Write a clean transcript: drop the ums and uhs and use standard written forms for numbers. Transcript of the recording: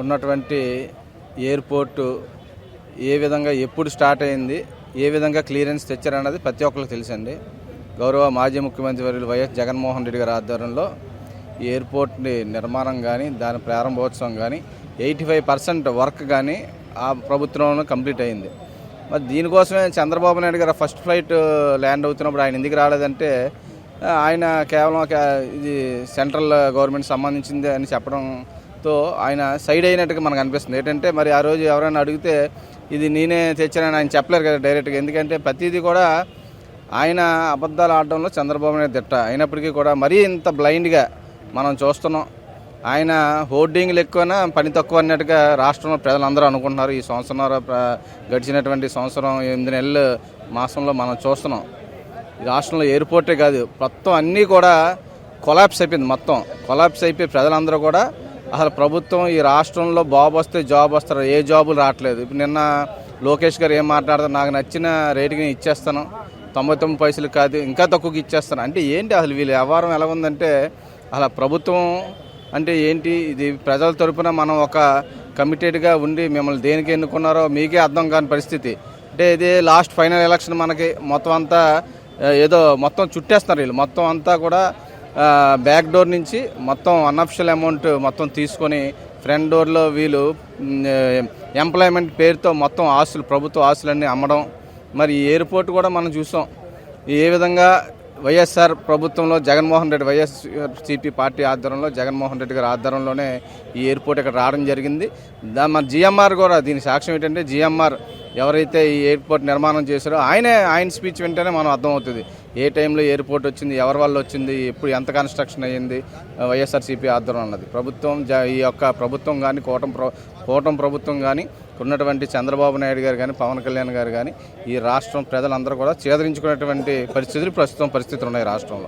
ఉన్నటువంటి ఎయిర్పోర్టు ఏ విధంగా ఎప్పుడు స్టార్ట్ అయింది, ఏ విధంగా క్లియరెన్స్ తెచ్చారన్నది ప్రతి ఒక్కరికి తెలుసండి. గౌరవ మాజీ ముఖ్యమంత్రి వర్యులు వైఎస్ జగన్మోహన్ రెడ్డి గారి ఆధ్వర్యంలో ఈ ఎయిర్పోర్ట్ని నిర్మాణం కానీ దాని ప్రారంభోత్సవం కానీ 85% వర్క్ కానీ ఆ ప్రభుత్వంలో కంప్లీట్ అయింది. మరి దీనికోసమే చంద్రబాబు నాయుడు గారు ఫస్ట్ ఫ్లైట్ ల్యాండ్ అవుతున్నప్పుడు ఆయన ఎందుకు రాలేదంటే ఆయన కేవలం ఇది సెంట్రల్ గవర్నమెంట్ సంబంధించింది అని చెప్పడంతో ఆయన సైడ్ అయినట్టుగా మనకు అనిపిస్తుంది. ఏంటంటే మరి ఆ రోజు ఎవరైనా అడిగితే ఇది నేనే తెచ్చానని ఆయన చెప్పలేరు కదా డైరెక్ట్గా. ఎందుకంటే ప్రతిదీ కూడా ఆయన అబద్ధాలు ఆడడంలో చంద్రబాబు నాయుడు దిట్ట అయినప్పటికీ కూడా మరీ ఇంత బ్లైండ్గా మనం చూస్తున్నాం. ఆయన హోర్డింగ్లు ఎక్కువనా పని తక్కువ అన్నట్టుగా రాష్ట్రంలో ప్రజలందరూ అనుకుంటున్నారు. ఈ సంవత్సరం గడిచినటువంటి సంవత్సరం 8 నెలల మాసంలో మనం చూస్తున్నాం. ఈ రాష్ట్రంలో ఎయిర్పోర్టే కాదు మొత్తం అన్నీ కూడా కొలాప్స్ అయిపోయింది. మొత్తం కొలాప్స్ అయిపోయి ప్రజలందరూ కూడా అసలు ప్రభుత్వం ఈ రాష్ట్రంలో బాబు వస్తే జాబ్ వస్తారు, ఏ జాబులు రావట్లేదు. ఇప్పుడు నిన్న లోకేష్ గారు ఏం మాట్లాడతారు, నాకు నచ్చిన రేటుకి నేను ఇచ్చేస్తాను, 99 పైసలు కాదు ఇంకా తక్కువకి ఇచ్చేస్తాను అంటే ఏంటి అసలు వీళ్ళ వ్యవహారం ఎలా ఉందంటే అసలు ప్రభుత్వం అంటే ఏంటి? ఇది ప్రజల తరపున మనం ఒక కమిటెడ్గా ఉండి మిమ్మల్ని దేనికి ఎన్నుకున్నారో మీకే అర్థం కాని పరిస్థితి. అంటే ఇది లాస్ట్ ఫైనల్ ఎలక్షన్ మనకి మొత్తం అంతా ఏదో మొత్తం చుట్టేస్తున్నారు వీళ్ళు. మొత్తం అంతా కూడా బ్యాక్ డోర్ నుంచి మొత్తం అన్అఫిషియల్ అమౌంట్ మొత్తం తీసుకొని ఫ్రంట్ డోర్లో వీళ్ళు ఎంప్లాయ్మెంట్ పేరుతో మొత్తం ఆస్తులు ప్రభుత్వ ఆస్తులన్నీ అమ్మడం. మరి ఈ ఎయిర్పోర్ట్ కూడా మనం చూసాం ఏ విధంగా వైఎస్ఆర్ ప్రభుత్వంలో జగన్మోహన్ రెడ్డి వైఎస్సీపీ పార్టీ ఆధ్వర్యంలో జగన్మోహన్ రెడ్డి గారి ఆధ్వర్యంలోనే ఈ ఎయిర్పోర్ట్ ఇక్కడ రావడం జరిగింది. మన జిఎంఆర్ కూడా దీని సాక్ష్యం ఏంటంటే జిఎంఆర్ ఎవరైతే ఈ ఎయిర్పోర్ట్ నిర్మాణం చేశారో ఆయన స్పీచ్ వింటేనే మనం అర్థమవుతుంది ఏ టైంలో ఎయిర్పోర్ట్ వచ్చింది, ఎవరి వల్ల వచ్చింది, ఎప్పుడు ఎంత కన్స్ట్రక్షన్ అయ్యింది వైఎస్ఆర్సీపీ ఆధ్వర్యం అన్నది. ప్రభుత్వం ఈ యొక్క ప్రభుత్వం కానీ కూటమి ప్రభుత్వం కానీ ఉన్నటువంటి చంద్రబాబు నాయుడు గారు కానీ పవన్ కళ్యాణ్ గారు కానీ ఈ రాష్ట్రం ప్రజలందరూ కూడా చేదరించుకునేటువంటి పరిస్థితులు ఉన్నాయి రాష్ట్రంలో.